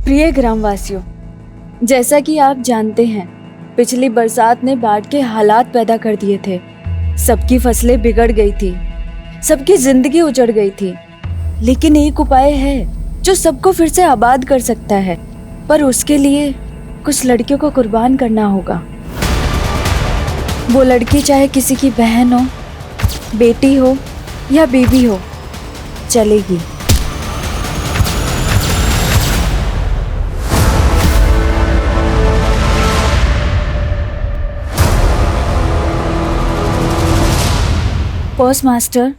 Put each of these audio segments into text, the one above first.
प्रिय ग्रामवासियों, जैसा कि आप जानते हैं, पिछली बरसात ने बाढ़ के हालात पैदा कर दिए थे। सबकी फसलें बिगड़ गई थी, सबकी जिंदगी उजड़ गई थी। लेकिन एक उपाय है जो सबको फिर से आबाद कर सकता है, पर उसके लिए कुछ लड़कियों को कुर्बान करना होगा। वो लड़की चाहे किसी की बहन हो, बेटी हो या बीवी हो, चलेगी। पोस्ट मास्टर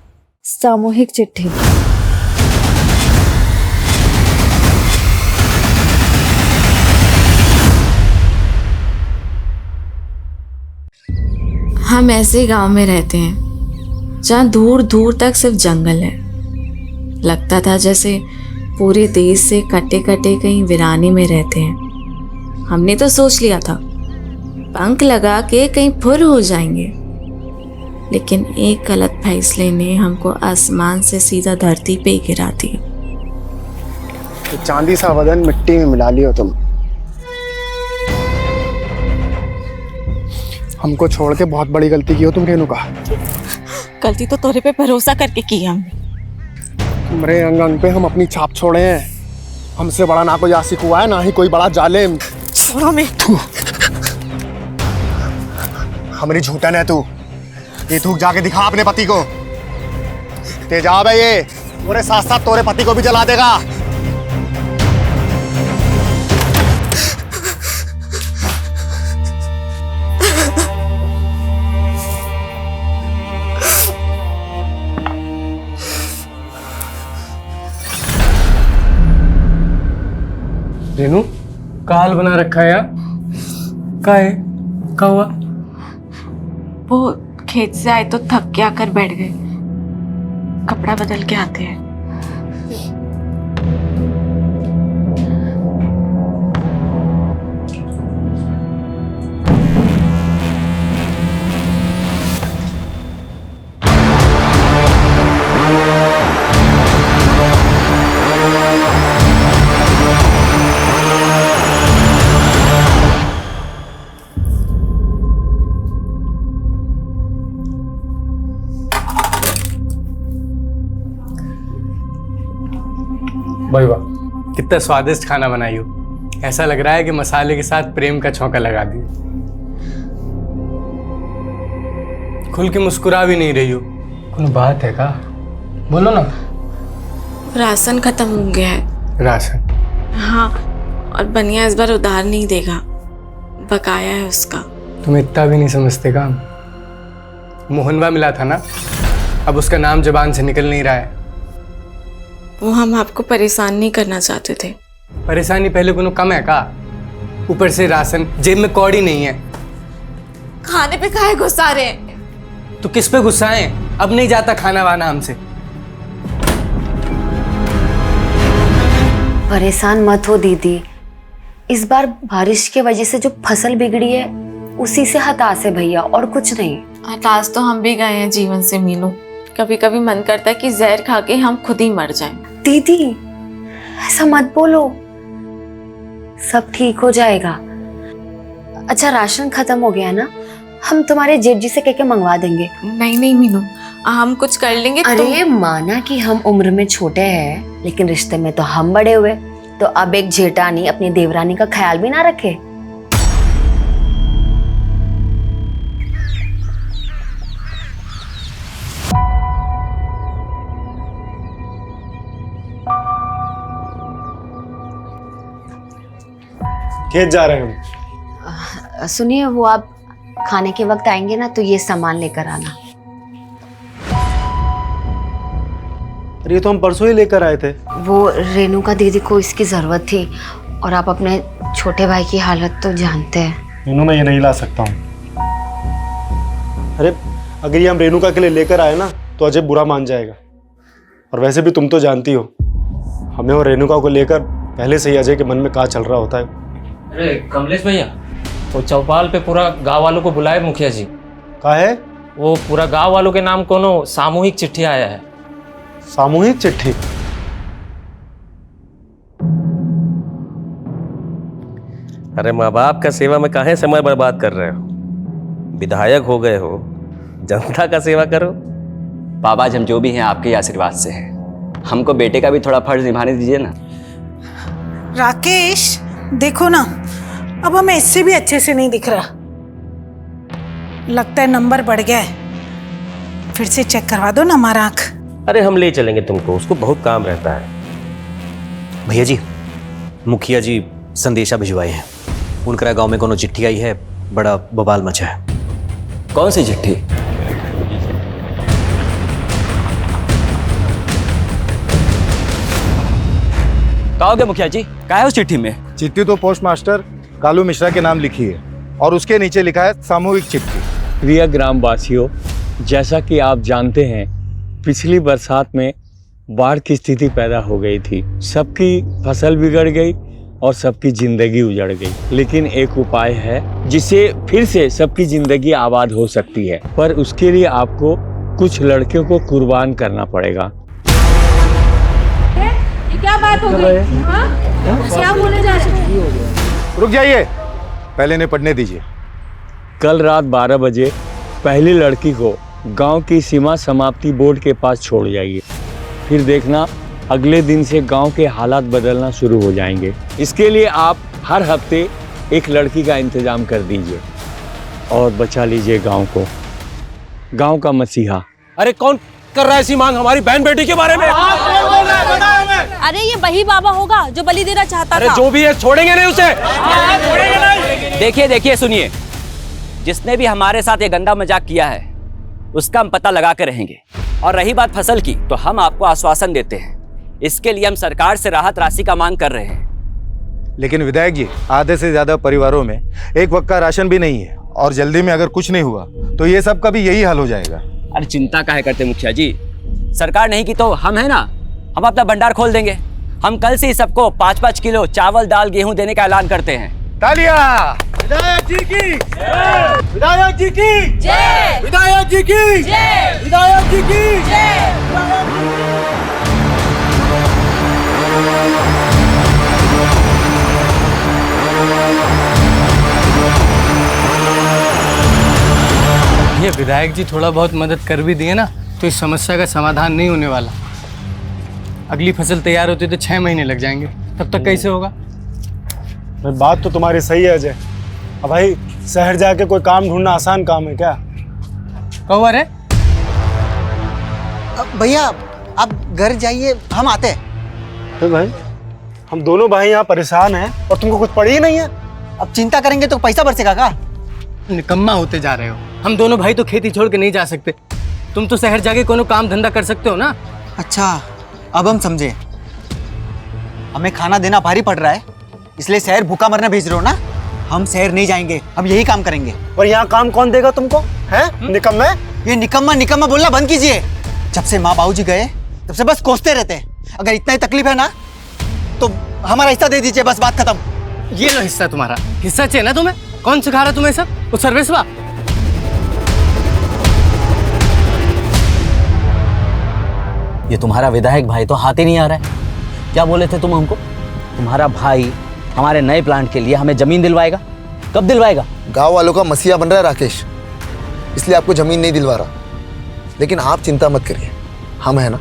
सामूहिक चिट्ठी। हम ऐसे गांव में रहते हैं जहाँ दूर दूर तक सिर्फ जंगल है। लगता था जैसे पूरे देश से कटे कटे कहीं वीरानी में रहते हैं। हमने तो सोच लिया था पंख लगा के कहीं फुर हो जाएंगे, लेकिन एक गलत फैसले ने हमको आसमान से सीधा धरती पे गिरा दिया। तो चांदी सा बदन मिट्टी में मिला लियो तुम। हमको छोड़ के बहुत बड़ी गलती की हो तुम रेणुका। गलती तो तोरे पे भरोसा करके की हमने। तुम्हारे अंग अंग पे हम अपनी छाप छोड़े हैं। हमसे बड़ा ना कोई आशिक हुआ है, ना ही कोई बड़ा जालिम। छोड़ो मैं। हमारी झूठन है तू। ये थूक जाके दिखा अपने पति को। तेजाब है ये, पूरे साथ साथ तोरे पति को भी जला देगा। रेनू, का हाल बना रखा है यार? का है? का हुआ? वो खेत से आए तो थक के आकर बैठ गए। कपड़ा बदल के आते हैं। भाई वाह, कितना स्वादिष्ट खाना बनाई हो। ऐसा लग रहा है कि मसाले के साथ प्रेम का छौंका लगा दिया। खुल के मुस्कुरा भी नहीं रही हो। कोई बात है का? बोलो ना। राशन खत्म हो गया है। राशन? हाँ, और बनिया इस बार उधार नहीं देगा, बकाया है उसका। तुम इतना भी नहीं समझते काम। मोहनवा मिला था ना, अब उसका नाम जुबान से निकल नहीं रहा है। वो हम आपको परेशान नहीं करना चाहते थे। परेशानी पहले कोनो कम है का? ऊपर से राशन, जेब में कौड़ी नहीं है। खाने पे काहे गुस्सा रहे हैं? तो किस पे गुस्सा है? अब नहीं जाता खाना वाना हमसे। परेशान मत हो दीदी, इस बार बारिश की वजह से जो फसल बिगड़ी है उसी से हताश है भैया, और कुछ नहीं। हताश तो हम भी गए हैं जीवन से मीनू। कभी कभी मन करता है कि जहर खा के हम खुद ही मर जाएं। दीदी ऐसा मत बोलो, सब ठीक हो जाएगा। अच्छा, राशन खत्म हो गया ना, हम तुम्हारे जेठ जी से कह के मंगवा देंगे। नहीं नहीं मीनू, हम कुछ कर लेंगे। अरे माना कि हम उम्र में छोटे हैं, लेकिन रिश्ते में तो हम बड़े हुए। तो अब एक जेठानी अपनी देवरानी का ख्याल भी ना रखे। खेत जा रहे हैं हम। सुनिए, वो आप खाने के वक्त आएंगे ना तो ये सामान लेकर आना। अरे ये तो हम परसों ही लेकर आए थे। वो रेणुका दीदी को इसकी जरूरत थी, और आप अपने छोटे भाई की हालत तो जानते हैं। रेनू, मैं ये नहीं ला सकता हूँ। अरे अगर ये हम रेणुका के लिए लेकर आए ना तो अजय बुरा मान जाएगा। और वैसे भी तुम तो जानती हो, हमें और रेणुका को लेकर पहले से ही अजय के मन में क्या चल रहा होता है। अरे कमलेश भैया, वो चौपाल पे पूरा गांव वालों को बुलाए मुखिया जी। का है? वो पूरा गांव वालों के नाम कोनो सामूहिक चिट्ठी आया है। सामूहिक चिट्ठी? अरे माँ बाप का सेवा में काहे समय बर्बाद कर रहे हो? विधायक हो गए हो, जनता का सेवा करो। बाबा जी हम जो भी हैं आपके ही आशीर्वाद से हैं। हमको बेटे का भी थोड़ा फर्ज निभाने दीजिए ना। राकेश देखो ना, अब हमें इससे भी अच्छे से नहीं दिख रहा। लगता है नंबर बढ़ गया है। फिर से चेक करवा दो ना हमारा आँख। अरे हम ले चलेंगे तुमको, उसको बहुत काम रहता है। भैया जी, मुखिया जी संदेशा भिजवाए हैं। उनकरा गांव में कोनो चिट्ठी आई है, बड़ा बवाल मचा है। कौन सी चिट्ठी? कहोगे मुखिया जी, क्या है उस चिट्ठी में? चिट्ठी तो पोस्ट मास्टर कालू मिश्रा के नाम लिखी है और उसके नीचे लिखा है सामूहिक चिट्ठी। प्रिय ग्रामवासियों, जैसा कि आप जानते हैं पिछली बरसात में बाढ़ की स्थिति पैदा हो गई थी। सबकी फसल बिगड़ गई और सबकी जिंदगी उजड़ गई। लेकिन एक उपाय है जिससे फिर से सबकी जिंदगी आबाद हो सकती है, पर उसके लिए आपको कुछ लड़कियों को कुर्बान करना पड़ेगा। ये क्या बात हो गई? क्या बोले जा रहे? रुक जाइए, पहले इन्हें पढ़ने दीजिए। कल रात 12 बजे पहली लड़की को गांव की सीमा समाप्ति बोर्ड के पास छोड़ जाइए। फिर देखना अगले दिन से गांव के हालात बदलना शुरू हो जाएंगे। इसके लिए आप हर हफ्ते एक लड़की का इंतजाम कर दीजिए और बचा लीजिए गांव को, गांव का मसीहा। अरे कौन कर रहा है ऐसी मांग हमारी बहन बेटी के बारे में? अरे ये वही बाबा होगा जो बलि देना चाहता अरे था। जो भी है छोड़ेंगे नहीं उसे। देखिए देखिए सुनिए, जिसने भी हमारे साथ ये गंदा मजाक किया है उसका हम पता लगा कर रहेंगे। और रही बात फसल की, तो हम आपको आश्वासन देते हैं, इसके लिए हम सरकार से राहत राशि का मांग कर रहे हैं। लेकिन विधायक जी, आधे से ज्यादा परिवारों में एक वक्त का राशन भी नहीं है और जल्दी में अगर कुछ नहीं हुआ तो ये सब का भी यही हाल हो जाएगा। अरे चिंता काहे करते मुखिया जी, सरकार नहीं की तो हम है ना, हम अपना भंडार खोल देंगे। हम कल से ही सबको 5-5 किलो चावल दाल गेहूं देने का ऐलान करते हैं। तालियां! विधायक जी की जय! विधायक जी की जय! विधायक जी की जय! विधायक जी की जय! ये विधायक जी थोड़ा बहुत मदद कर भी दिए ना तो इस समस्या का समाधान नहीं होने वाला। अगली फसल तैयार होती तो 6 महीने लग जाएंगे, तब तक कैसे होगा? भाई बात तो तुम्हारी सही है अजय। अब भाई शहर जाके कोई काम ढूंढना आसान काम है क्या? कहो अरे भैया आप घर जाइए, हम आते हैं। तो भाई हम दोनों भाई यहाँ परेशान हैं और तुमको कुछ पड़ी ही नहीं है। अब चिंता करेंगे तो पैसा बरसेगा का? निकम्मा होते जा रहे हो। हम दोनों भाई तो खेती छोड़ के नहीं जा सकते। तुम तो शहर जाके कोनो काम धंधा कर सकते हो ना। अच्छा अब हम समझे, हमें खाना देना भारी पड़ रहा है इसलिए शहर भूखा मरने भेज रहे हो ना। हम शहर नहीं जाएंगे, हम यही काम करेंगे। और यहाँ काम कौन देगा तुमको? हैं निकम्मे? ये निकम्मा निकम्मा बोलना बंद कीजिए। जब से माँ बाबूजी गए तब से बस कोसते रहते हैं। अगर इतना ही तकलीफ है ना तो हमारा हिस्सा दे दीजिए, बस बात खत्म। ये लो हिस्सा तुम्हारा। हिस्सा चाहिए ना तुम्हें? कौन सिखा रहा तुम्हें सब? वो सर्वेसवा। ये तुम्हारा विधायक भाई तो हाथ ही नहीं आ रहा है। क्या बोले थे तुम हमको? तुम्हारा भाई हमारे नए प्लांट के लिए हमें जमीन दिलवाएगा। कब दिलवाएगा? गांव वालों का मसीहा बन रहा है राकेश, इसलिए आपको जमीन नहीं दिलवा रहा। लेकिन आप चिंता मत करिए, हम है ना,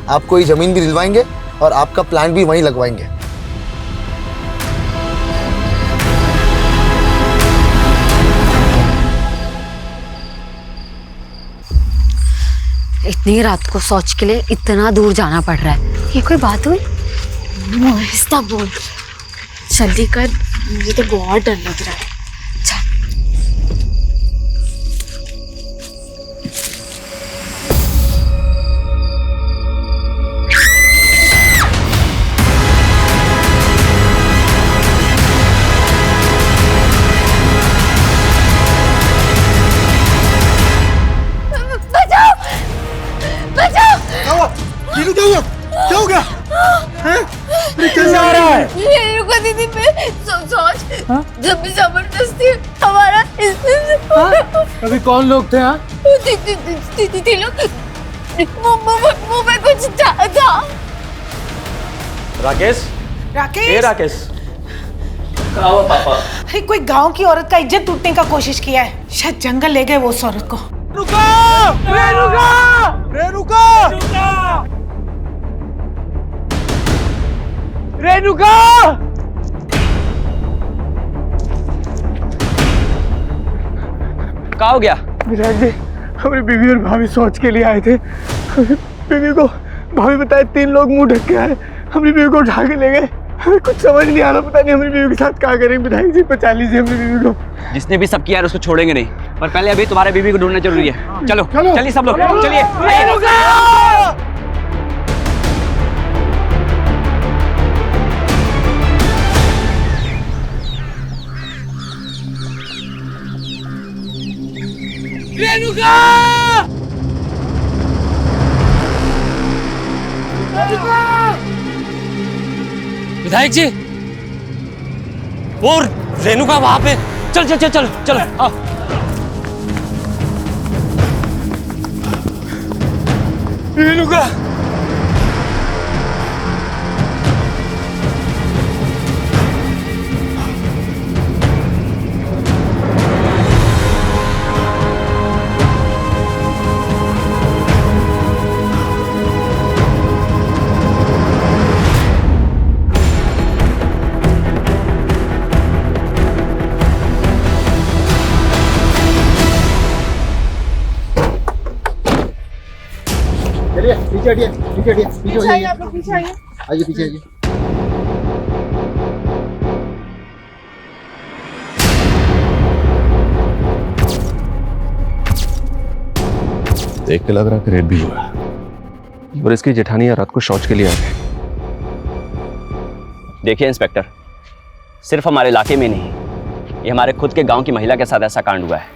आपको ये जमीन भी दिलवाएंगे और आपका प्लांट भी वहीं लगवाएंगे। इतनी रात को शौच के लिए इतना दूर जाना पड़ रहा है, ये कोई बात हुई? आहिस्ता बोल, जल्दी कर, मुझे तो बहुत डर लग रहा है। क्या हो गया? कैसे आ रहा है? रुको दीदी, मैं सोच जब भी जबरदस्ती हमारा अभी कौन लोग थे? हाँ दीदी लोग मुंह में कुछ था। राकेश, राकेश, ए राकेश, क्या हुआ पापा? अरे कोई गांव की औरत का इज्जत टूटने का कोशिश किया है, शायद जंगल ले गए वो उस औरत को। रेणुका! रेणुका! रेणुका! क्या हो गया? विधायक जी, हमारी बीवी और भाभी सोच के लिए आए थे। बीवी को भाभी बताए 3 लोग मुंह ढक के आए, हमारी बीवी को उठा के ले गए। हमें कुछ समझ नहीं आ रहा, पता नहीं हमारी बीवी के साथ क्या करेंगे। विधायक जी बचा लीजिए हमारी बीवी को। जिसने भी सब किया है उसको छोड़ेंगे नहीं, पर पहले अभी तुम्हारे बीवी को ढूंढना जरूरी है। चलो चलिए सब लोग, चलिए। रेणुका! विधायक जी, वो रेणुका वहां पे। चल चल चल चल चलो आओ। रेणुका! चलिए पीछे हटिए, पीछे हटिए, पीछे हो जाइए। पीछे आइए। आइए पीछे आइए। देख के लग रहा है कि रेड भी हुआ और इसकी जेठानी रात को शौच के लिए आ गए। देखिए इंस्पेक्टर, सिर्फ हमारे इलाके में नहीं, ये हमारे खुद के गांव की महिला के साथ ऐसा कांड हुआ है।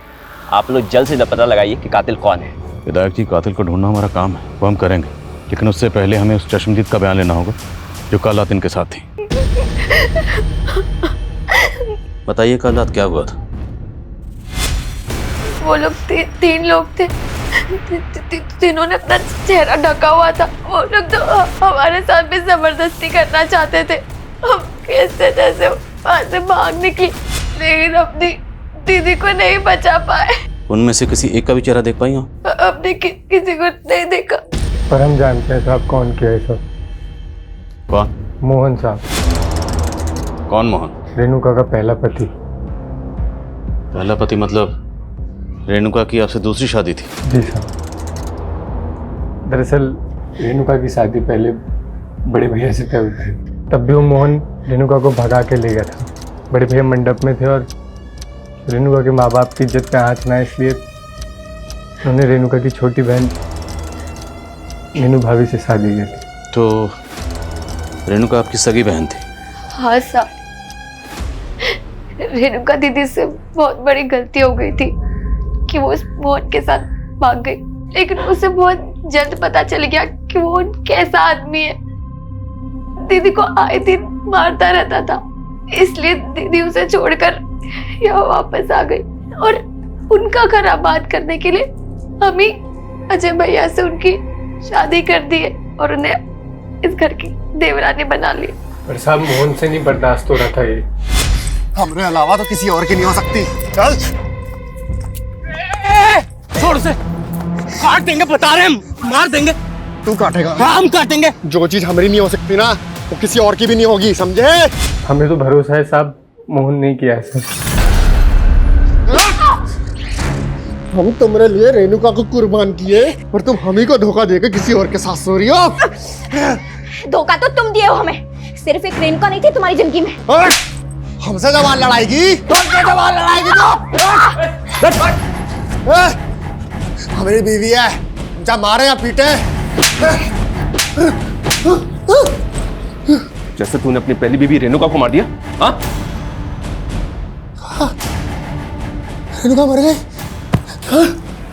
आप लोग जल्द से जल्द पता लगाइए कि कातिल कौन है। विधायक जी, कातिल को ढूंढना हमारा काम है, वो हम करेंगे, लेकिन उससे पहले हमें उस चश्मदीद का बयान लेना होगा जो कल रात इनके साथ थी। बताइए कल रात क्या हुआ था? वो लोग 3 लोग थे। तीनों ने अपना चेहरा ढका हुआ था। वो लोग तो हमारे साथ भी जबरदस्ती करना चाहते थे। हम कैसे जैसे वहां से भाग निकली, लेकिन अपनी दीदी को नहीं बचा पाए। उनमें से किसी एक का भी चेहरा देख पाई हो? अपने किसी को नहीं देखा। पर हम जानते हैं साहब कौन किया है सब। कौन? मोहन साहब। कौन मोहन? रेणुका का पहला पति। पहला पति मतलब रेणुका की आपसे दूसरी शादी थी? जी साहब। दरअसल रेणुका की शादी पहले बड़े भैया से तय हुई थी। तब भी वो मोहन रेणुका को भगा के ले गया था। बड़े भैया मंडप में थे और रेणुका के माँ बाप की इज्जत पे आँच ना, इसलिए उन्होंने रेणुका की छोटी बहन मीनू भाभी से शादी की थी। तो रेणुका आपकी सगी बहन थी? हाँ साहब, रेणुका दीदी से बहुत बड़ी गलती हो गई थी कि वो उस मोहन के साथ भाग गई, लेकिन उसे बहुत जल्द पता चल गया कि वो कैसा आदमी है। दीदी को आए दिन मारता रहता था, इसलिए दीदी उसे छोड़कर यहाँ वापस आ गई और उनका घर आबाद करने के लिए हम ही अजय भैया से उनकी शादी कर दी है और उन्हें इस घर की देवरानी बना ली। पर साहब मोहन से नहीं बर्दाश्त हो रहा था ये। हमरे अलावा तो किसी और की नहीं हो सकती। चल छोड़ से, काट देंगे, बता रहे हम, मार देंगे। तू काटेगा? हाँ हम काटेंगे। जो चीज हमारी नहीं हो सकती ना, वो किसी और की भी नहीं होगी, समझे? हमें तो भरोसा है साहब, मोहन नहीं किया है सर। हम तुम्हारे लिए रेणुका को कुर्बान किए और तुम हम ही को धोखा देकर किसी और के साथ सो रही हो। धोखा तो तुम दिए हो हमें, सिर्फ एक रेणुका नहीं थी तुम्हारी जिंदगी में। हमसे जवान लड़ाएगी? तुमसे जवान लड़ाएगी तो? हमारी बीवी है, जब मारे या पीटे। जैसे तूने अपनी पहली बीवी रेणुका को मार दिया। हाँ? रेणुका मर गई?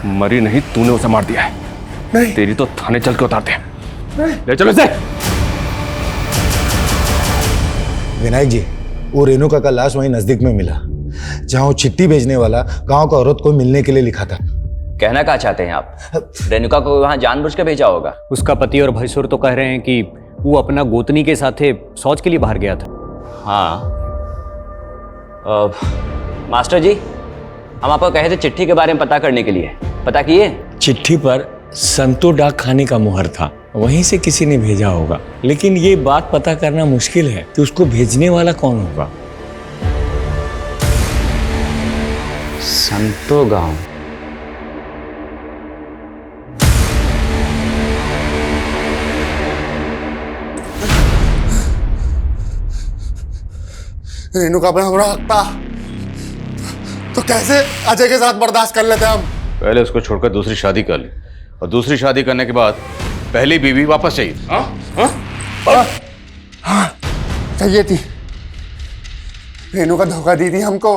मरी नहीं, तूने उसे मार दिया है। नहीं। तेरी तो थाने चल के उतारते हैं। ले चलो इसे। विनायक जी, वो रेणुका का लाश वहीं नजदीक में मिला, जहां वो चिट्ठी भेजने वाला गांव का औरत को मिलने के लिए लिखा था। कहना क्या चाहते हैं आप? रेणुका को वहां जानबूझ के भेजा होगा। उसका पति और भैंसुर तो कह रहे हैं कि वो अपना गोतनी के साथ शौच के लिए बाहर गया था। हाँ, मास्टर जी, हम आपको कहे थे चिट्ठी के बारे में पता करने के लिए, पता किए? चिट्ठी पर संतो डाक खाने का मुहर था, वहीं से किसी ने भेजा होगा, लेकिन ये बात पता करना मुश्किल है कि उसको भेजने वाला कौन होगा। संतो गांव। रेणुका पर हमारा हक था, तो कैसे अजय के साथ बर्दाश्त कर लेते हम? पहले उसको छोड़कर दूसरी शादी कर ली, और दूसरी शादी करने के बाद पहली बीवी वापस चाहिए। हाँ, चाहिए थी। रेणुका धोखा दी थी हमको,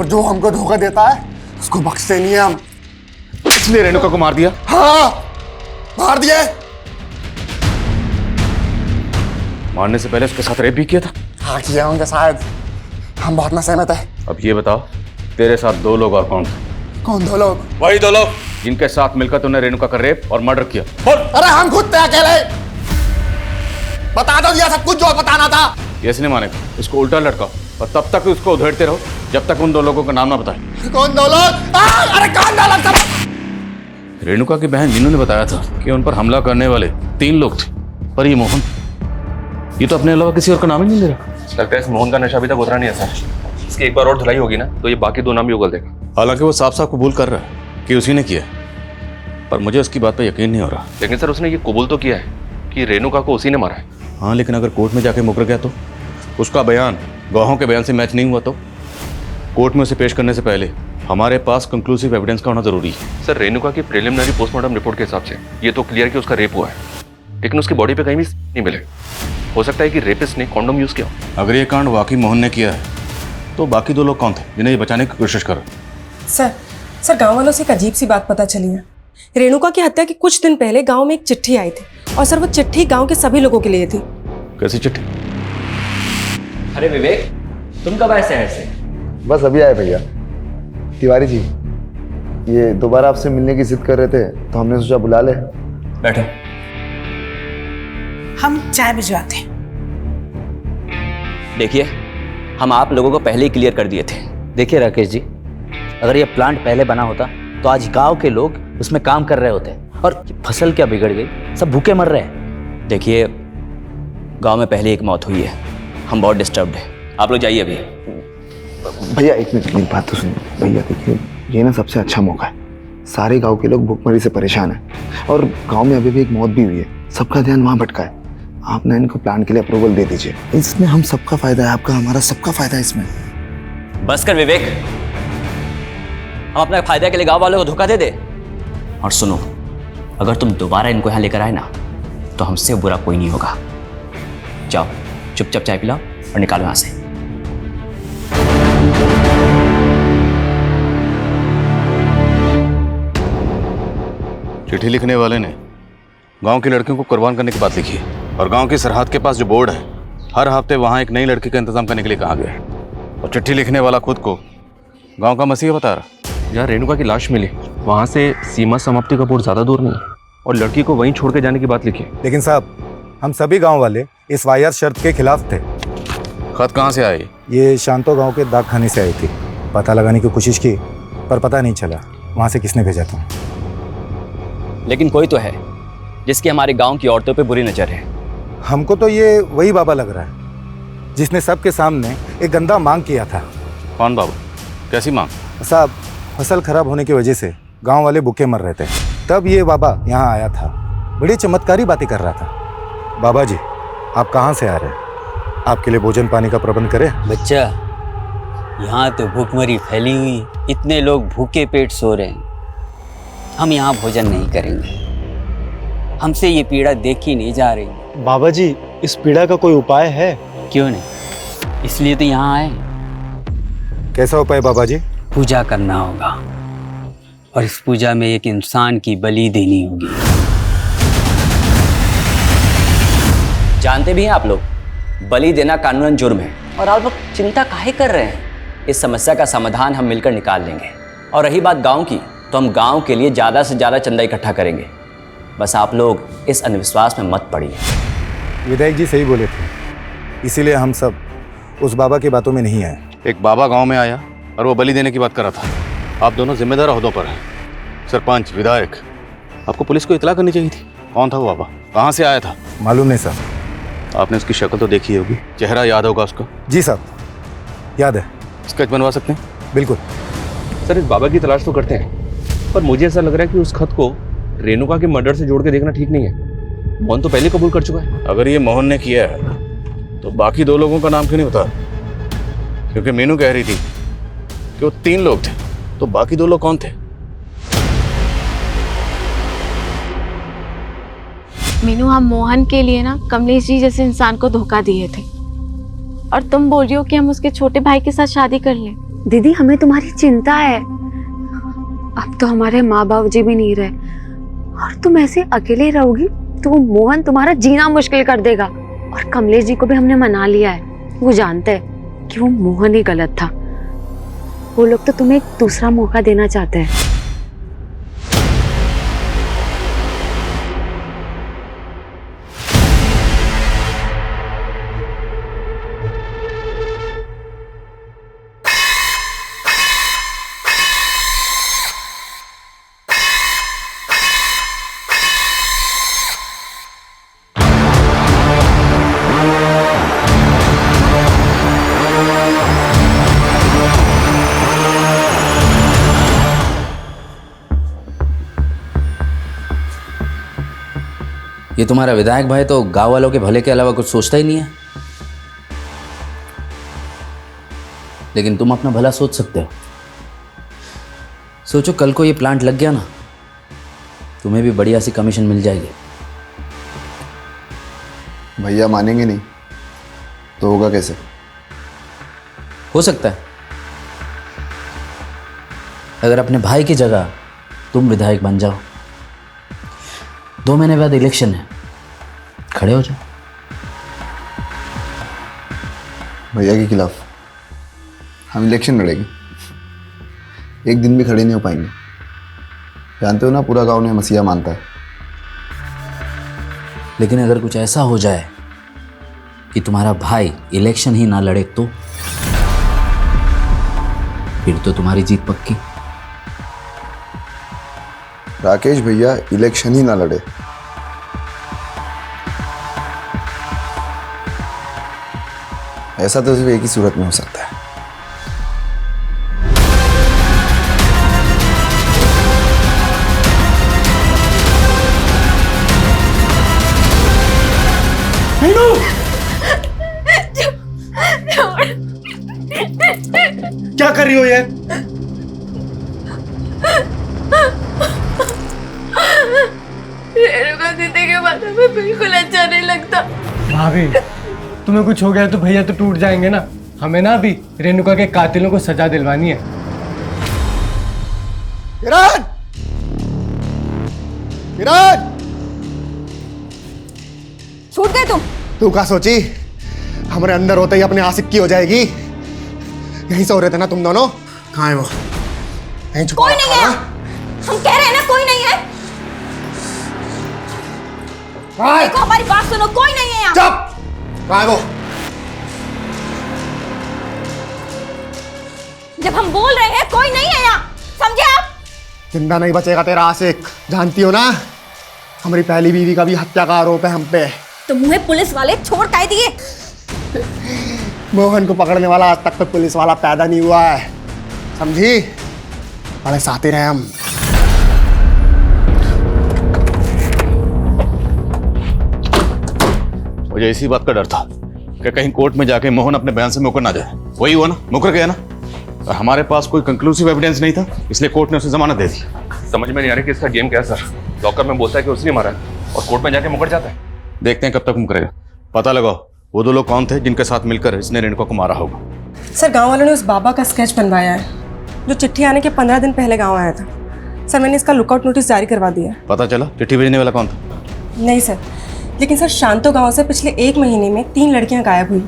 और जो हमको धोखा देता है उसको बख्शते नहीं है हम। इसलिए रेणुका को मार दिया? हाँ, मार दिया। मारने से पहले उसके साथ रेप भी किया था? हाँ, किया होंगे शायद, हम बहुत ना सहमत है। अब ये बताओ, तेरे साथ दो लोग और कौन थे? कौन दो लोग? वही दो लोग जिनके साथ मिलकर तूने रेणुका का रेप और मर्डर किया। अरे हम खुद थे अकेले। बता दो दिया सब कुछ जो बताना था। ये इसने मानेगा, इसको उल्टा लटकाओ और तब तक उसको उधेड़ते रहो जब तक उन दो लोगों का नाम ना बताए। कौन दो लोग? अरे कौन दो लोग? सब रेणुका की बहन मीनू ने बताया था कि उन पर हमला करने वाले 3 लोग थे, पर ये मोहन, ये तो अपने अलावा किसी और का नाम ही नहीं ले रहा। लगता है इस मोहन का नशा अभी तक उतरा नहीं है सर। इसकी एक बार और धुलाई होगी ना तो ये बाकी 2 नाम भी उगल देगा। हालांकि वो साफ साफ कबूल कर रहा है कि उसी ने किया, पर मुझे उसकी बात पर यकीन नहीं हो रहा। लेकिन सर उसने ये कबूल तो किया है कि रेणुका को उसी ने मारा है। हाँ, लेकिन अगर कोर्ट में जाके मुकर गया तो? उसका बयान गवाहों के बयान से मैच नहीं हुआ तो? कोर्ट में उसे पेश करने से पहले हमारे पास कंक्लूसिव एविडेंस का होना जरूरी है। सर रेणुका की प्रिलिमिनरी पोस्टमार्टम रिपोर्ट के हिसाब से ये तो क्लियर कि उसका रेप हुआ है, लेकिन उसकी बॉडी पे कहीं भी नहीं मिले। हो सकता है कि रेपिस्ट ने कॉन्डोम यूज किया। अगर ये कांड वाकई मोहन ने किया है तो बाकी 2 लोग कौन थे जिन्हें ये बचाने की कोशिश कर? सर गांव वालों से एक अजीब सी बात पता चली है। रेणुका की हत्या के कुछ दिन पहले गांव में एक चिट्ठी आई थी, और सर वो चिट्ठी गांव के सभी लोगों के लिए थी। कैसी चिट्ठी? अरे विवेक, तुम कब आए शहर से? बस अभी आए भैया। तिवारी जी, ये दोबारा आपसे मिलने की जिद कर रहे थे तो हमने सोचा बुला ले। बैठो। हम चाय भिजवाते हैं। देखिए, हम आप लोगों को पहले ही क्लियर कर दिए थे। देखिए राकेश जी, अगर ये प्लांट पहले बना होता तो आज गांव के लोग उसमें काम कर रहे होते, और फसल क्या बिगड़ गई, सब भूखे मर रहे हैं। देखिए, गांव में पहले एक मौत हुई है, हम बहुत डिस्टर्ब्ड है। आप लोग जाइए अभी। भैया एक मिनट, मेरी बात तो सुनिए। भैया देखिए, ये ना सबसे अच्छा मौका है। सारे गांव के लोग भूखमरी से परेशान हैं, और गांव में अभी भी एक मौत भी हुई है। सबका ध्यान वहाँ भटका है। आप ना इनको प्लांट के लिए अप्रूवल दे दीजिए। इसमें हम सबका फायदा है, आपका हमारा सबका फायदा है इसमें। बस कर विवेक, हम अपने फायदे के लिए गांव वालों को धोखा दे दे। और सुनो, अगर तुम दोबारा इनको यहाँ लेकर आए ना तो हमसे बुरा कोई नहीं होगा। जाओ, चुपचाप चाय पिलाओ और निकालो यहाँ से। चिट्ठी लिखने वाले ने गांव की लड़कियों को कुर्बान करने की बात लिखी है, और गांव की सरहद के पास जो बोर्ड है, हर हफ्ते वहां एक नई लड़की का इंतजाम करने के लिए कहा गया है। और चिट्ठी लिखने वाला खुद को गांव का मसीहा बता रहा। जहाँ रेणुका की लाश मिली वहाँ से सीमा समाप्ति का बोर्ड ज़्यादा दूर नहीं है, और लड़की को वहीं छोड़ के जाने की बात लिखी। लेकिन साहब, हम सभी गांव वाले इस वाहियात शर्त के खिलाफ थे। खत कहाँ से आए? ये शांतो गांव के डाक खाने से आई थी। पता लगाने की कोशिश की पर पता नहीं चला वहाँ से किसने भेजा था। लेकिन कोई तो है जिसकी हमारे गांव की औरतों पे बुरी नजर है। हमको तो ये वही बाबा लग रहा है जिसने सबके सामने एक गंदा मांग किया था। कौन बाबा? कैसी मांग? साहब, फसल खराब होने की वजह से गांव वाले भूखे मर रहे थे, तब ये बाबा यहाँ आया था। बड़ी चमत्कारी बातें कर रहा था। बाबा जी, आप कहाँ से आ रहे हैं? आपके लिए भोजन पानी का प्रबंध करें? बच्चा, यहाँ तो भूखमरी फैली हुई, इतने लोग भूखे पेट सो रहे हैं। हम यहाँ भोजन नहीं करेंगे, हमसे ये पीड़ा देखी नहीं जा रही। बाबा जी, इस पीड़ा का कोई उपाय है? क्यों नहीं, इसलिए तो यहाँ आए। कैसा उपाय बाबा जी? पूजा करना होगा, और इस पूजा में एक इंसान की बलि देनी होगी। जानते भी हैं आप लोग, बलि देना कानूनन जुर्म है, और आप लोग चिंता काहे कर रहे हैं? इस समस्या का समाधान हम मिलकर निकाल लेंगे। और रही बात गांव की, तो हम गांव के लिए ज़्यादा से ज़्यादा चंदा इकट्ठा करेंगे। बस आप लोग इस अंधविश्वास में मत पड़िए। विधायक जी सही बोले थे, इसीलिए हम सब उस बाबा की बातों में नहीं आए। एक बाबा गांव में आया और वो बलि देने की बात कर रहा था। आप दोनों जिम्मेदार ओहदों पर हैं, सरपंच, विधायक। आपको पुलिस को इतला करनी चाहिए थी। कौन था वो बाबा, कहाँ से आया था? मालूम नहीं साहब। आपने उसकी शक्ल तो देखी होगी, चेहरा याद होगा उसका? जी साहब, याद है। स्केच बनवा सकते हैं? बिल्कुल सर, इस बाबा की तलाश तो करते हैं, पर मुझे ऐसा लग रहा है कि उस खत को रेणुका के मर्डर से जोड़ के देखना ठीक नहीं है। मोहन तो पहले कबूल कर चुका है। अगर ये मोहन ने किया है तो बाकी 2 लोगों का नाम क्यों नहीं बता? क्योंकि मीनू कह रही थी कि वो 3 लोग थे, तो बाकी 2 लोग कौन थे? मीनू, हम मोहन के लिए ना कमलेश जी जैसे इंसान को धोखा दिए थे, और तुम बोल रही हो कि हम उसके छोटे भाई के साथ शादी कर लें। दीदी, हमें तुम्हारी चिंता है। अब तो हमारे माँ बाप जी भी नहीं रहे, और तुम ऐसे अकेले रहोगी तो वो मोहन तुम्हारा जीना मुश्किल कर देगा। और कमलेश जी को भी हमने मना लिया है, वो जानते हैं कि वो मोहन ही गलत था। वो लोग तो तुम्हें एक दूसरा मौका देना चाहते हैं। ये तुम्हारा विधायक भाई तो गांव वालों के भले के अलावा कुछ सोचता ही नहीं है। लेकिन तुम अपना भला सोच सकते हो। सोचो, कल को ये प्लांट लग गया ना, तुम्हें भी बढ़िया सी कमीशन मिल जाएगी। भैया मानेंगे नहीं तो होगा कैसे? हो सकता है अगर अपने भाई की जगह तुम विधायक बन जाओ। 2 महीने बाद इलेक्शन है, खड़े हो जाओ। भैया के खिलाफ हम इलेक्शन लड़ेंगे? एक दिन भी खड़े नहीं हो पाएंगे। जानते हो ना, पूरा गांव ने मसीहा मानता है। लेकिन अगर कुछ ऐसा हो जाए कि तुम्हारा भाई इलेक्शन ही ना लड़े तो फिर तो तुम्हारी जीत पक्की। राकेश भैया इलेक्शन ही ना लड़े, ऐसा तो सिर्फ एक ही सूरत में हो सकता है। मीनू! क्या कर रही हो ये? रेणुका दीदी के बारे में बिल्कुल अच्छा नहीं लगता। भाभी, तुम्हें कुछ हो गया तो भैया तो टूट जाएंगे ना। हमें ना अभी रेणुका के कातिलों को सजा दिलवानी है। किरण! किरण! छूट गए तुम। तू क्या सोची हमारे अंदर होते ही अपने आशिक की हो जाएगी? यहीं से हो रहे थे ना तुम दोनों? कहाँ है वो? यहीं छुपा कोई नहीं है। हम कह रहे हैं ना, कोई नहीं है। देखो, हमारी बात सुनो, कोई नहीं है यहाँ। चुप! कहाँ है वो? जब हम बोल रहे हैं कोई नहीं है यहाँ, समझे आप? जिंदा नहीं बचेगा तेरा आशिक। जानती हो ना, हमारी पहली बीवी का भी हत्या का आरोप है हम पे। तो मुझे पुलिस वाले छोड़ काहे दिए? मोहन को पकड़ने वाला आज तक तो पुलिस वाला पैदा नहीं हुआ है, समझी? बड़े साथी रहे हम। मुझे इसी बात का डर था कि कहीं कोर्ट में जाके मोहन अपने बयान से मुकर ना जाए। वही हुआ ना, मुकर गया ना। और हमारे पास कोई कंक्लूसिव एविडेंस नहीं था, इसलिए कोर्ट ने उसे जमानत दे दी। समझ में नहीं आ रही कि इसका गेम क्या है सर। लॉकर में बोलता है कि उसने मारा है और कोर्ट में जाके मुकर जाता है। देखते हैं कब तक मुकरेगा। पता लगाओ वो 2 लोग कौन थे जिनके साथ मिलकर इसने रेणुका को मारा होगा। सर, गांव वालों ने उस बाबा का स्केच बनवाया है जो चिट्ठी आने के 15 दिन पहले गांव आया था। सर, मैंने इसका लुकआउट नोटिस जारी करवा दिया। पता चला चिट्ठी भेजने वाला कौन था? नहीं सर, लेकिन सर शांतो गांव से पिछले 1 महीने में 3 लड़कियां गायब हुई।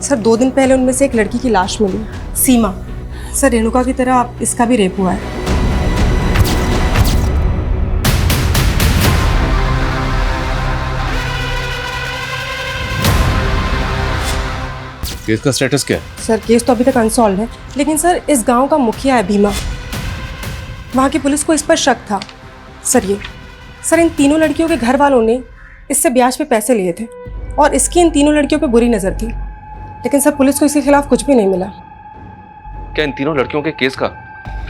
सर, 2 दिन पहले उनमें से एक लड़की की लाश मिली, सीमा। सर, रेणुका की तरह इसका भी रेप हुआ है। केस का स्टेटस क्या है? सर केस तो अभी तक अनसॉल्व है, लेकिन सर इस गांव का मुखिया है भीमा, वहाँ की पुलिस को इस पर शक था। सर इन तीनों लड़कियों के घर वालों ने इससे ब्याज पे पैसे लिए थे और इसकी इन तीनों लड़कियों पे बुरी नज़र थी, लेकिन सर पुलिस को इसके खिलाफ कुछ भी नहीं मिला। क्या इन तीनों लड़कियों के केस का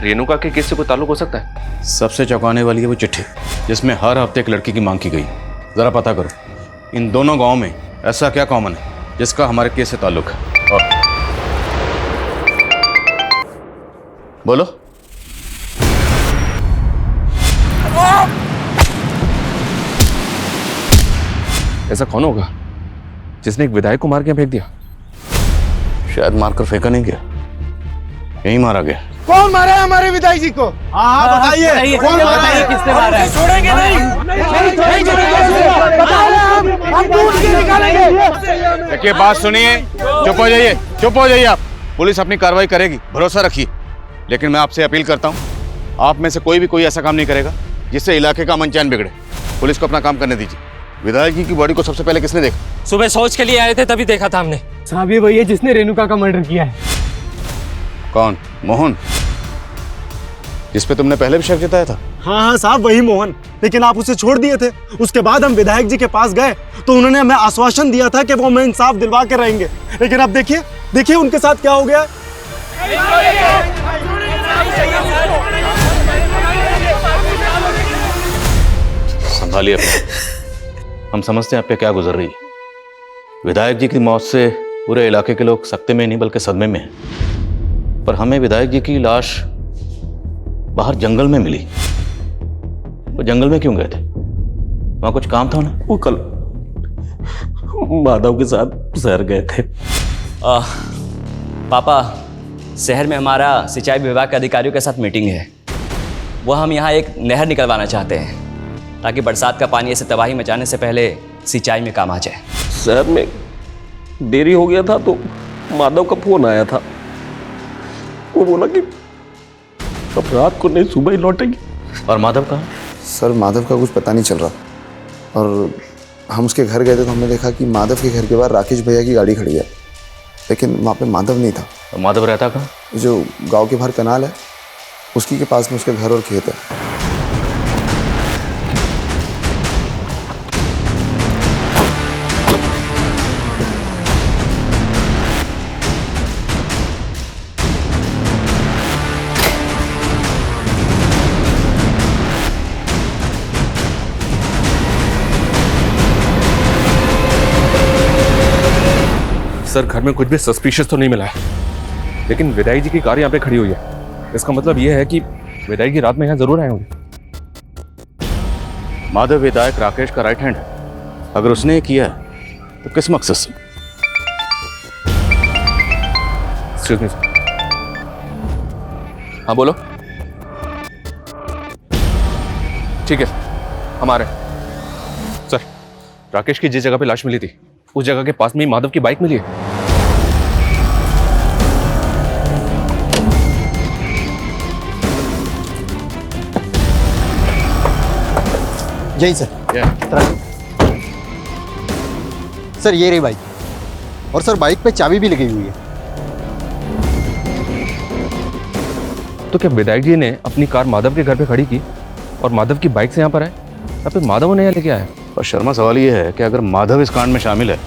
रेणुका के केस से कोई ताल्लुक हो सकता है? सबसे चौंकाने वाली है वो चिट्ठी जिसमें हर हफ्ते एक लड़की की मांग की गई। जरा पता करो इन दोनों गांव में ऐसा क्या कॉमन है जिसका हमारे केस से ताल्लुक है। और बोलो। ऐसा कौन होगा जिसने एक विधायक को मार के फेंक दिया? शायद मारकर फेंका नहीं गया, यहीं मारा गया। कौन मारा है हमारे विधायक जी को? हाँ बताइए, कौन मारा है? किसने मारा है? छोड़ेंगे नहीं छोड़ेंगे। देखिए बात सुनिए, चुप हो जाइए, चुप हो जाइए आप। पुलिस अपनी कार्रवाई करेगी, भरोसा रखिए। लेकिन मैं आपसे अपील करता हूँ, आप में से कोई भी कोई ऐसा काम नहीं करेगा जिससे इलाके का अमन चैन बिगड़े। पुलिस को अपना काम करने दीजिए। विधायक जी की बॉडी को सबसे पहले किसने देखा? सुबह शौच के लिए आए थे तभी देखा था हमने। साहब ये वही है जिसने रेणुका का मर्डर किया है। कौन? मोहन, जिस पे तुमने पहले भी शक जताया था? हाँ साहब वही मोहन, लेकिन आप उसे छोड़ दिए थे। उसके बाद हम विधायक जी के पास गए तो उन्होंने हमें आश्वासन दिया था कि वो हमें इंसाफ दिलवा के रहेंगे, लेकिन अब देखिए उनके साथ क्या हो गया। संभालिए अपने। हम समझते हैं आप पे क्या गुजर रही है। विधायक जी की मौत से पूरे इलाके के लोग सख्ते में नहीं बल्कि सदमे में हैं। पर हमें विधायक जी की लाश बाहर जंगल में मिली। वो जंगल में क्यों गए थे? वहां कुछ काम था उन्हें? वो कल माधव के साथ शहर गए थे। पापा, शहर में हमारा सिंचाई विभाग के अधिकारियों के साथ मीटिंग है। वो हम यहाँ एक नहर निकलवाना चाहते हैं ताकि बरसात का पानी ऐसे तबाही मचाने से पहले सिंचाई में काम आ जाए। शहर में देरी हो गया था तो माधव का फोन आया था। वो बोला कि अब रात को नहीं सुबह ही लौटेंगे। और माधव कहाँ? सर माधव का कुछ पता नहीं चल रहा, और हम उसके घर गए थे तो हमने देखा कि माधव के घर के बाहर राकेश भैया की गाड़ी खड़ी है, लेकिन वहाँ पे माधव नहीं था। तो माधव रहता कहाँ? जो गांव के बाहर कनाल है उसकी के पास में उसका घर और खेत है। सर घर में कुछ भी सस्पिशियस तो नहीं मिला है, लेकिन विधायक जी की कार यहाँ पे खड़ी हुई है। इसका मतलब यह है कि विधायक जी रात में यहाँ जरूर आए होंगे। माधव विधायक राकेश का राइट हैंड है। अगर उसने ये किया है तो किस मकसद से? Excuse me. हाँ बोलो। ठीक है हम आ रहे हैं। सर राकेश की जिस जगह पे लाश मिली थी उस जगह के पास में ही माधव की बाइक मिली है। यही सर। सर ये रही बाइक, और सर बाइक पे चाबी भी लगी हुई है। तो क्या विधायक जी ने अपनी कार माधव के घर पे खड़ी की और माधव की बाइक से यहाँ पर आए, या फिर माधव ने यहाँ लेके आया? और शर्मा सवाल ये है कि अगर माधव इस कांड में शामिल है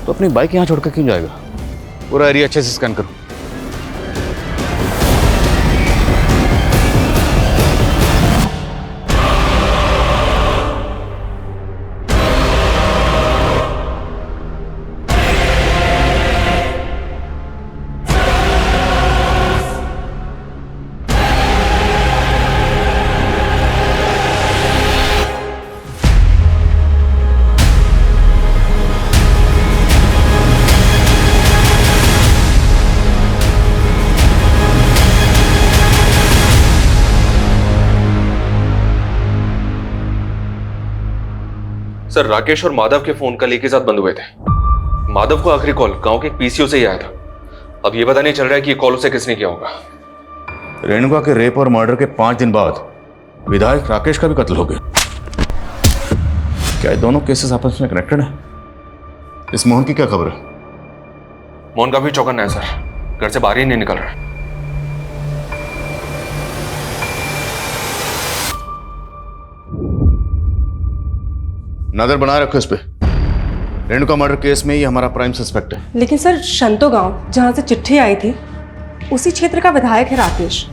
तो अपनी बाइक यहाँ छोड़कर क्यों जाएगा? पूरा एरिया अच्छे से स्कैन करो। सर राकेश और माधव के फोन कल एक ही साथ बंद हुए थे। माधव को आखिरी कॉल गांव के पीसीओ से ही आया था। अब ये पता नहीं चल रहा है कि ये कॉल उसे किसने किया होगा। रेणुका के रेप और मर्डर के 5 दिन बाद विधायक राकेश का भी कत्ल हो गया। क्या ये दोनों केसेस आपस में कनेक्टेड है? इस मोहन की क्या खबर है? मोहन का भी चौकन्ना है सर, घर से बाहर ही नहीं निकल रहा। नजर बनाए रखो इस पे। रेणुका मर्डर केस में ये हमारा प्राइम सस्पेक्ट है। लेकिन सर शंतो गांव जहां से चिट्ठी आई थी उसी क्षेत्र का विधायक है राकेश,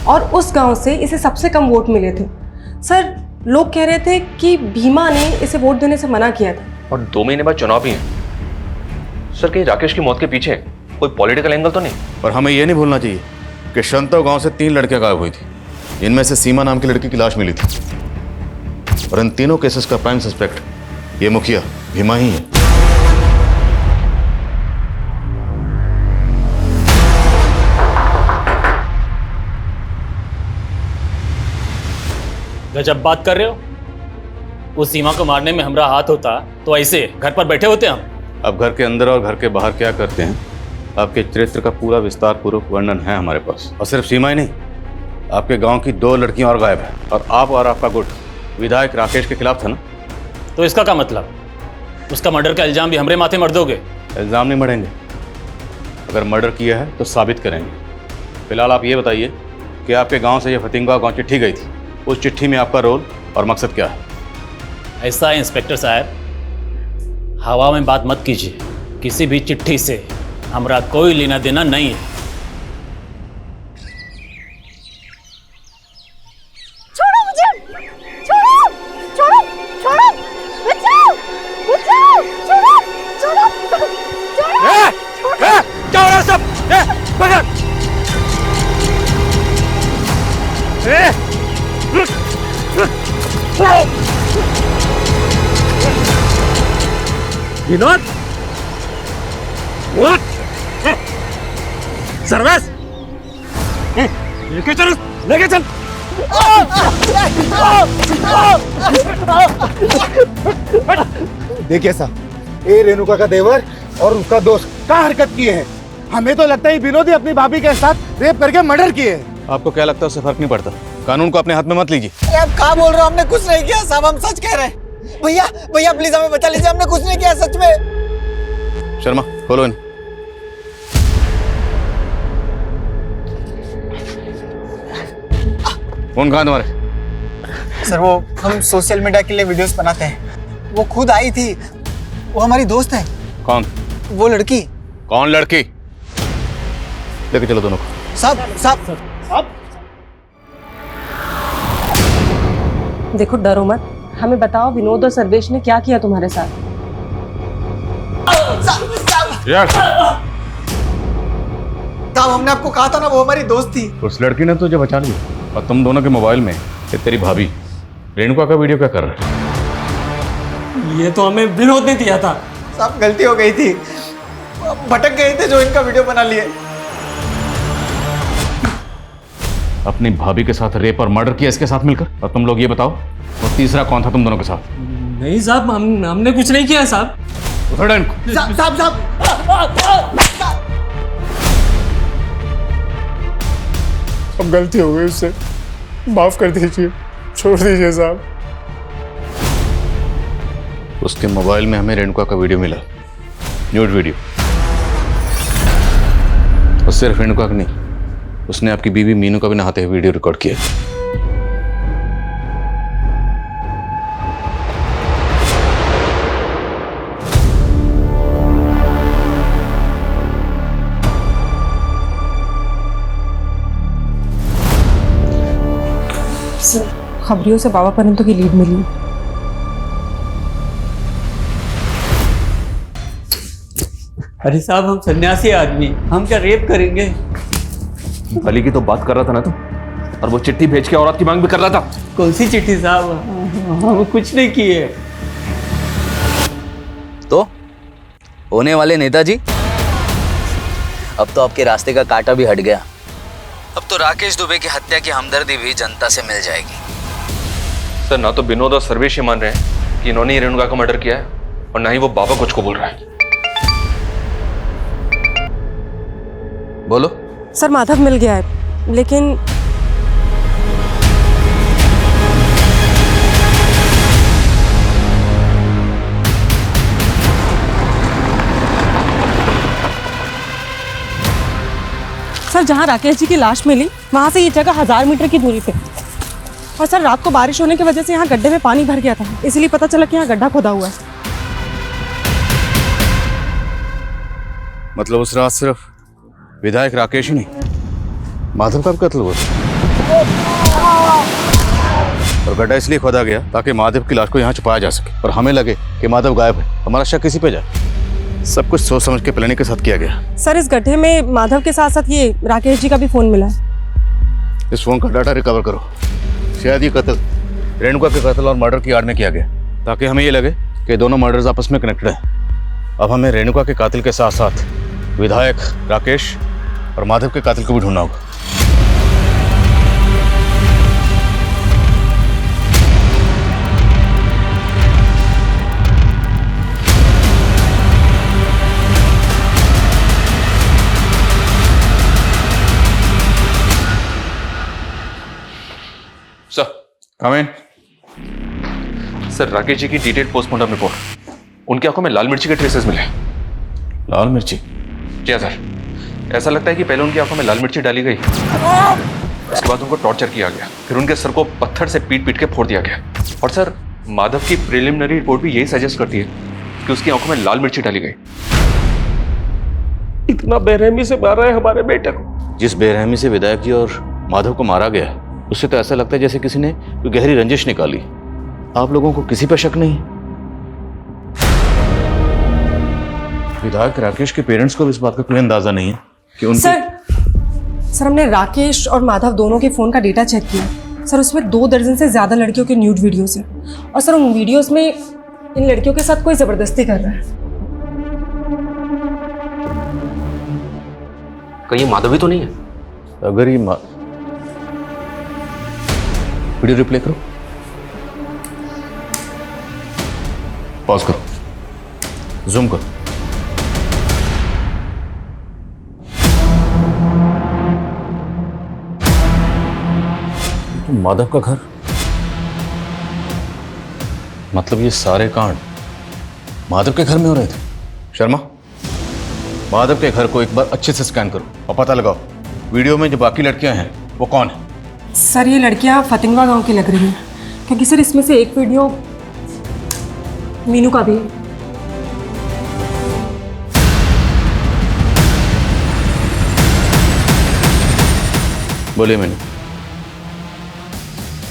और उस गांव से इसे सबसे कम वोट मिले थे। सर लोग कह रहे थे कि भीमा ने इसे वोट देने से मना किया था। और 2 महीने बाद चुनाव भी है सर, कहीं राकेश की मौत के पीछे कोई पॉलिटिकल एंगल तो नहीं? और हमें यह नहीं भूलना चाहिए कि शंतो गांव से 3 लड़कियां गायब हुई थी। इनमें से सीमा नाम की लड़की की लाश मिली थी, और इन तीनों केसेस का प्राइम सस्पेक्ट ये मुखिया भीमा ही है। गजब बात कर रहे हो। उस सीमा को मारने में हमारा हाथ होता तो ऐसे घर पर बैठे होते हम। अब घर के अंदर और घर के बाहर क्या करते हैं, आपके चरित्र का पूरा विस्तार पूर्वक वर्णन है हमारे पास। और सिर्फ सीमा ही नहीं, आपके गांव की 2 लड़कियां और गायब हैं, और आप और आपका गुट विधायक राकेश के खिलाफ था ना। तो इसका क्या मतलब? उसका मर्डर का इल्जाम भी हमरे माथे मर दोगे? इल्जाम नहीं मरेंगे, अगर मर्डर किया है तो साबित करेंगे। फिलहाल आप ये बताइए कि आपके गांव से ये फतिंगा गांव चिट्ठी गई थी, उस चिट्ठी में आपका रोल और मकसद क्या है? ऐसा है इंस्पेक्टर साहब, हवा में बात मत कीजिए। किसी भी चिट्ठी से हमारा कोई लेना देना नहीं है। छोड़ो मुझे, छोड़ो, छोड़ो, छोड़ो, बचाओ, बचाओ, छोड़ो, छोड़ो, छोड़ो। क्या हो रहा है सब? पकड़! विनोद, सर्वेश, लेके चल, लेके चल। देखिए साहब, ये रेणुका का देवर और उसका दोस्त क्या हरकत किए हैं। हमें तो लगता है विनोद ही अपनी भाभी के साथ रेप करके मर्डर किए हैं। आपको क्या लगता है उससे फर्क नहीं पड़ता? कानून को अपने हाथ में मत लीजिए। आप क्या बोल रहे हो? हमने कुछ नहीं किया साहब, हम सच कह रहे हैं। भैया भैया प्लीज हमें बचा लीजिए, हमने कुछ नहीं किया सच में। शर्मा खोलो इन। फोन कहाँ तुम्हारे? सर वो हम सोशल मीडिया के लिए वीडियोस बनाते हैं, वो खुद आई थी, वो हमारी दोस्त है। कौन? वो लड़की। कौन लड़की? लेके चलो दोनों को। साहब साहब देखो डरो मत, हमें बताओ विनोद और सर्वेश ने क्या किया तुम्हारे साथ। साहब हमने आपको कहा था ना, वो हमारी दोस्त थी। उस लड़की ने तुझे बचा लिया, और तुम दोनों के मोबाइल में ये तेरी भाभी रेणुका का वीडियो क्या कर रहा है? ये तो हमें विनोद ने दिया था। साहब गलती हो गई थी, भटक गए थे जो इनका वीडियो बना लिए। अपनी भाभी के साथ रेप और मर्डर किया इसके साथ मिलकर, और तुम लोग ये बताओ और तीसरा कौन था तुम दोनों के साथ? नहीं साहब, हमने कुछ नहीं किया साहब। उठो इनको। साहब अब गलती हो गई, उससे माफ कर दीजिए, छोड़ दीजिए साहब। उसके मोबाइल में हमें रेणुका का वीडियो मिला, न्यूड वीडियो। और सिर्फ रेणुका का नहीं, उसने आपकी बीवी मीनू का भी नहाते हुए वीडियो रिकॉर्ड किया। खबरियों से बाबा परंतु की लीड मिली। अरे साहब हम सन्यासी आदमी, हम क्या रेप करेंगे? भली की तो बात कर रहा था ना तुम, और वो चिट्ठी भेज के औरत की मांग भी कर रहा था। कौन सी चिट्ठी साहब? हम कुछ नहीं किए। तो होने वाले नेताजी, अब तो आपके रास्ते का कांटा भी हट गया। अब तो राकेश दुबे की हत्या की हमदर्दी भी जनता से मिल जाएगी। सर ना तो विनोद और सर्वेश ये मान रहे हैं कि इन्होंने ही रेणुका का मर्डर किया है, और ना ही वो बाबा कुछ को बोल रहा है। बोलो। सर माधव मिल गया है, लेकिन सर जहाँ राकेश जी की लाश मिली वहाँ से ये जगह 1000 मीटर की दूरी पे। और सर रात को बारिश होने की वजह से यहाँ गड्ढे में पानी भर गया था, इसलिए पता चला कि यहाँ गड्ढा खोदा हुआ है। मतलब उस रात सिर्फ विधायक राकेश ही नहीं, माधव का भी कत्ल हुआ था। और गड्ढा इसलिए खोदा गया ताकि माधव की लाश को यहाँ छुपाया जा सके और हमें लगे कि माधव गायब है, हमारा शक किसी पे जाए। सब कुछ सोच समझ के प्लानिंग के साथ किया गया। सर इस गड्ढे में माधव के साथ साथ ये राकेश जी का भी फोन मिला है। इस फोन का डाटा रिकवर करो। शायद ये कत्ल रेणुका के कत्ल और मर्डर की आड़ में किया गया, ताकि हमें ये लगे कि दोनों मर्डर्स आपस में कनेक्टेड हैं। अब हमें रेणुका के कातिल के साथ साथ विधायक राकेश और माधव के कातिल को भी ढूंढना होगा। सर कम इन। सर राकेश जी की डिटेल्ड पोस्टमार्टम रिपोर्ट, उनकी आंखों में लाल मिर्ची के ट्रेसेस मिले। लाल मिर्ची? क्या सर, ऐसा लगता है कि पहले उनकी आंखों में लाल मिर्ची डाली गई, उसके बाद उनको टॉर्चर किया गया, फिर उनके सर को पत्थर से पीट पीट के फोड़ दिया गया। और सर माधव की प्रिलिमिनरी रिपोर्ट भी यही सजेस्ट करती है कि उसकी आंखों में लाल मिर्ची डाली गई। इतना बेरहमी से मारा है हमारे बेटे को। जिस बेरहमी से विधायक जी और माधव को मारा गया है, उससे तो ऐसा लगता है जैसे किसी ने कोई गहरी रंजिश निकाली। आप लोगों को किसी पर शक नहीं? विधायक राकेश के पेरेंट्स को भी इस बात का कोई अंदाजा नहीं है कि उनको सर हमने राकेश और माधव दोनों के फोन का डेटा चेक किया सर, उसमें 2 दर्जन से ज्यादा लड़कियों के न्यूड वीडियोस हैं। और सर उन वीडियोस में इन लड़कियों के साथ कोई जबरदस्ती कर रहा है। कहीं माधव ही तो नहीं है? अगर ये वीडियो रिप्ले करो, पॉज करो, जूम करो। माधव का घर, मतलब ये सारे कांड माधव के घर में हो रहे थे। शर्मा, माधव के घर को एक बार अच्छे से स्कैन करो और पता लगाओ वीडियो में जो बाकी लड़कियां हैं वो कौन है। सर ये लड़कियां फतिंगवा गांव की लग रही हैं, क्योंकि सर इसमें से एक वीडियो मीनू का भी है। बोलिए मीनू,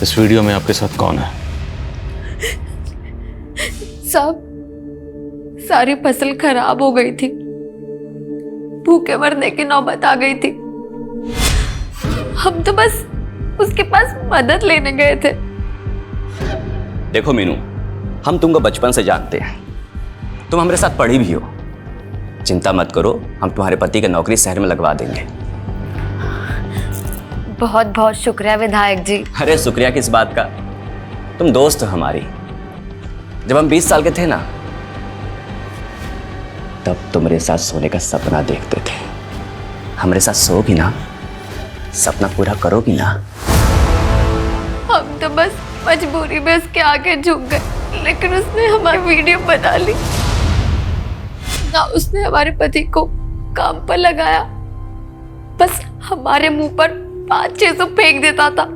इस वीडियो में आपके साथ कौन है? साहब सारी फसल खराब हो गई थी, भूखे मरने की नौबत आ गई थी। हम तो बस उसके पास मदद लेने गए थे। देखो मीनू, हम तुमको बचपन से जानते हैं, तुम हमारे साथ पढ़ी भी हो। चिंता मत करो, हम तुम्हारे पति की नौकरी शहर में लगवा देंगे। बहुत बहुत शुक्रिया विधायक जी। अरे शुक्रिया किस बात का, तुम दोस्त हो हमारी। जब हम 20 साल के थे ना, तब तुम्हारे साथ सोने का सपना देखते थे। हमारे साथ सोगी ना, सपना पूरा करोगी ना? हम तो बस मजबूरी में उसके आगे झुक गए, लेकिन उसने हमारी वीडियो बना ली ना। उसने हमारे पति को काम पर लगाया, बस हमारे मुंह पर 500 फेंक देता था।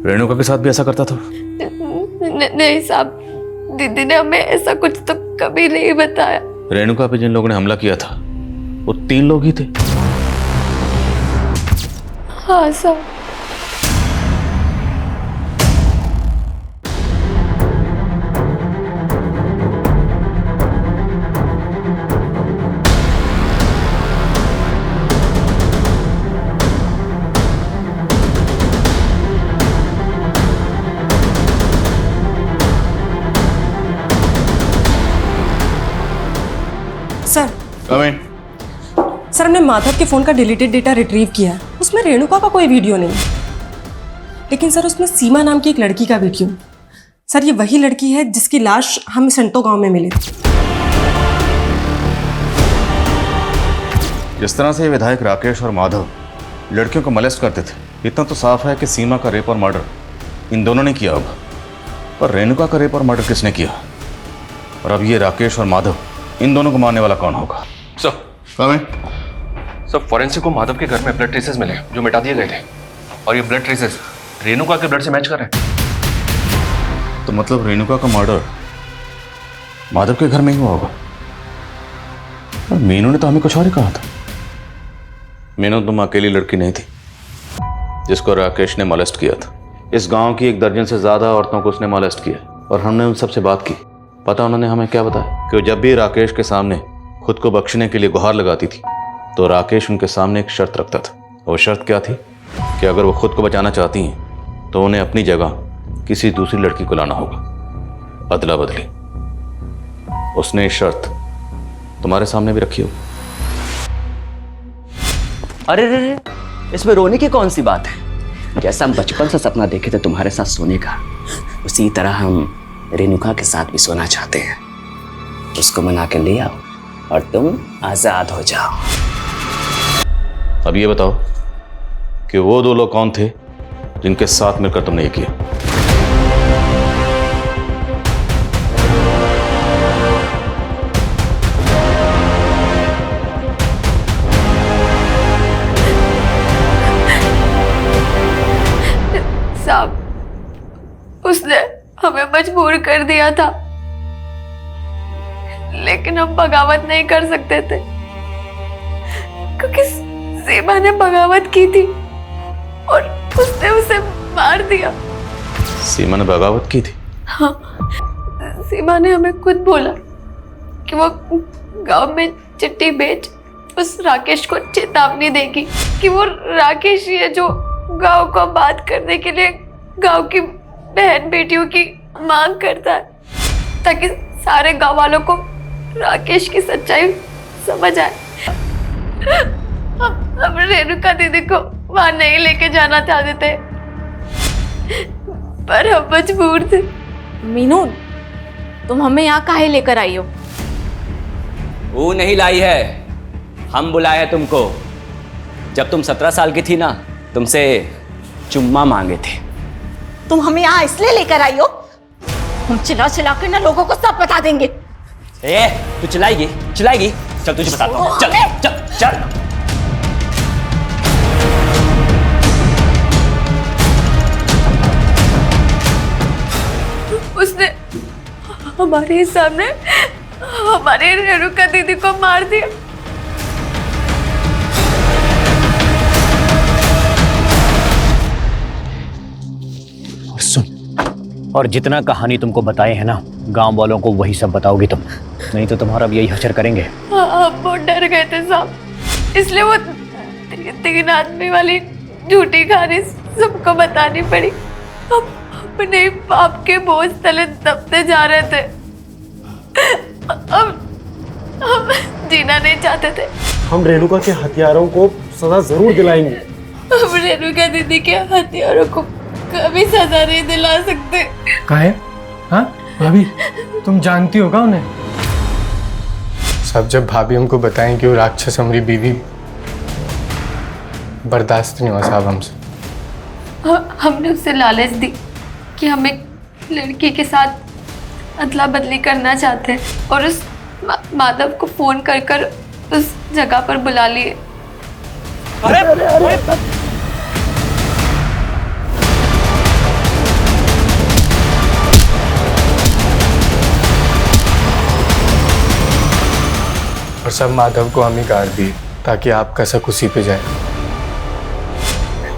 रेणुका के साथ भी ऐसा करता था? नहीं साहब, दीदी ने हमें ऐसा कुछ तो कभी नहीं बताया। रेणुका पे जिन लोगों ने हमला किया था वो 3 लोग ही थे। हाँ साहब। सर हमने माधव के फोन का डिलीटेड डेटा रिट्रीव किया है, उसमें रेणुका का कोई वीडियो नहीं, लेकिन सर उसमें सीमा नाम की एक लड़की का वीडियो। सर ये वही लड़की है जिसकी लाश हम संतो गांव में मिली थी। जिस तरह से ये विधायक राकेश और माधव लड़कियों को मोलेस्ट करते थे, इतना तो साफ है कि सीमा का रेप और मर्डर इन दोनों ने किया होगा। पर रेणुका का रेप और मर्डर किसने किया? और अब ये राकेश और माधव, इन दोनों को मारने वाला कौन होगा? सर सब फॉरेंसिक को माधव के घर में ब्लड ट्रेसेस मिले जो मिटा दिए गए थे, और ये ब्लड ट्रेसेस रेणुका के ब्लड से मैच कर रहे हैं। तो मतलब रेणुका का मर्डर माधव के घर में ही हुआ होगा। और मीनू ने तो हमें कुछ और ही कहा था। मीनू तुम अकेली लड़की नहीं थी जिसको राकेश ने मोलेस्ट किया था। इस गांव की 1 दर्जन से ज्यादा औरतों को उसने मोलेस्ट किया और हमने उन सबसे बात की। पता उन्होंने हमें क्या बताया कि जब भी राकेश के सामने खुद को बख्शने के लिए गुहार लगाती थी तो राकेश उनके सामने एक शर्त रखता था। वो शर्त क्या थी कि अगर वो खुद को बचाना चाहती हैं तो उन्हें अपनी जगह किसी दूसरी लड़की को लाना होगा, अदला बदली। उसने ये शर्त तुम्हारे सामने भी रखी हो। अरे रे, इसमें रोने की कौन सी बात है? जैसा हम बचपन से सपना देखे थे तुम्हारे साथ सोने का, उसी तरह हम रेणुका के साथ भी सोना चाहते हैं। उसको मना के ले आओ और तुम आजाद हो जाओ। अब ये बताओ कि वो 2 लोग कौन थे जिनके साथ मिलकर तुमने ये किया? साहब, उसने हमें मजबूर कर दिया था, लेकिन हम बगावत नहीं कर सकते थे क्योंकि सीमा ने बगावत की थी और उसने उसे मार दिया। सीमा ने बगावत की थी? हाँ, सीमा ने हमें खुद बोला कि वो गांव में चिट्ठी भेज उस राकेश को चेतावनी देगी कि वो राकेश ही है जो गांव को बात करने के लिए गांव की बहन बेटियों की मांग करता है, ताकि सारे गांव वालों को राकेश की सच्चाई समझ आए। हम रेणुका दीदी को वहां नहीं लेके जाना चाहते थे, पर हम मजबूर थे। मीनू, तुम हमें यहाँ काहे लेकर आई हो? वो नहीं लाई है, हम बुलाए हैं तुमको। जब तुम 17 साल की थी ना, तुमसे चुम्मा मांगे थे। तुम हमें यहाँ इसलिए लेकर आई हो? हम चिल्ला चिल्ला कर ना लोगों को सब बता देंगे। ए, तू चिल्लाएगी? चिल्लाएगी? चल तुझे बताता हूँ। चल चल चल। उसने हमारे सामने हमारे रेणुका दीदी को मार दिया। सुन, और जितना कहानी तुमको बताए हैं ना, गांव वालों को वही सब बताओगी तुम, नहीं तो तुम्हारा भी यही हशर करेंगे। हम बहुत डर गए थे साहब, इसलिए वो 3 आदमी वाली झूठी कहानी सबको बतानी पड़ी। हम अपने पाप के बोझ तले दबते जा रहे थे। हम जीना नहीं चाहते थे। हम रेणुका के हथियारों को सजा जरूर दिलाएंगे। हम रेणुका दीदी के हथियारों को कभी सजा नहीं दिला सकते। कहाँ है? हाँ भाभी, तुम जानती हो क्या उन्हें? सब जब भाभी हमको बताएं कि वो राक्षस हमारी बीवी, बर्दाश्त नहीं हुआ साहब हमसे। हमने उससे लालच दी कि हम एक लड़की के साथ अदला बदली करना चाहते हैं और उस माधव को फोन कर कर उस जगह पर बुला लिए। और सब माधव को हम ही गाड़ दिए ताकि आपका शक उसी पे जाए।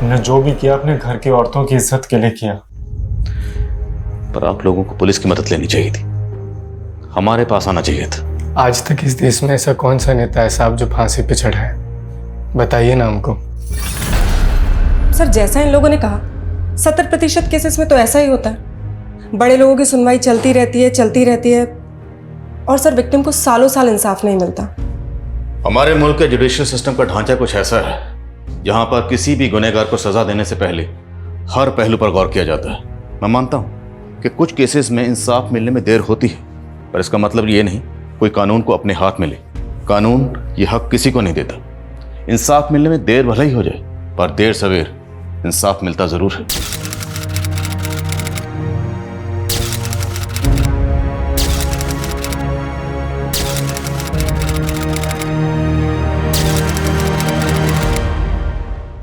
ने जो भी किया अपने घर की औरतों की इज्जत के लिए किया। पर आप लोगों को पुलिस की मदद लेनी चाहिए थी, हमारे पास आना चाहिए था। आज तक इस देश में ऐसा कौन सा नेता है साहब जो फांसी पे चढ़ा है? बताइए ना हमको। सर, जैसा इन लोगों ने कहा, 70% केसेस में तो ऐसा ही होता है। बड़े लोगों की सुनवाई चलती रहती है और सर विक्टिम को सालों साल इंसाफ नहीं मिलता। हमारे मुल्क के जुडिशियल सिस्टम का ढांचा कुछ ऐसा है जहां पर किसी भी गुनहगार को सजा देने से पहले हर पहलू पर गौर किया जाता है। मैं मानता हूं कि कुछ केसेस में इंसाफ मिलने में देर होती है, पर इसका मतलब ये नहीं कोई कानून को अपने हाथ में ले। कानून ये हक किसी को नहीं देता। इंसाफ मिलने में देर भले ही हो जाए, पर देर सवेर इंसाफ मिलता जरूर है।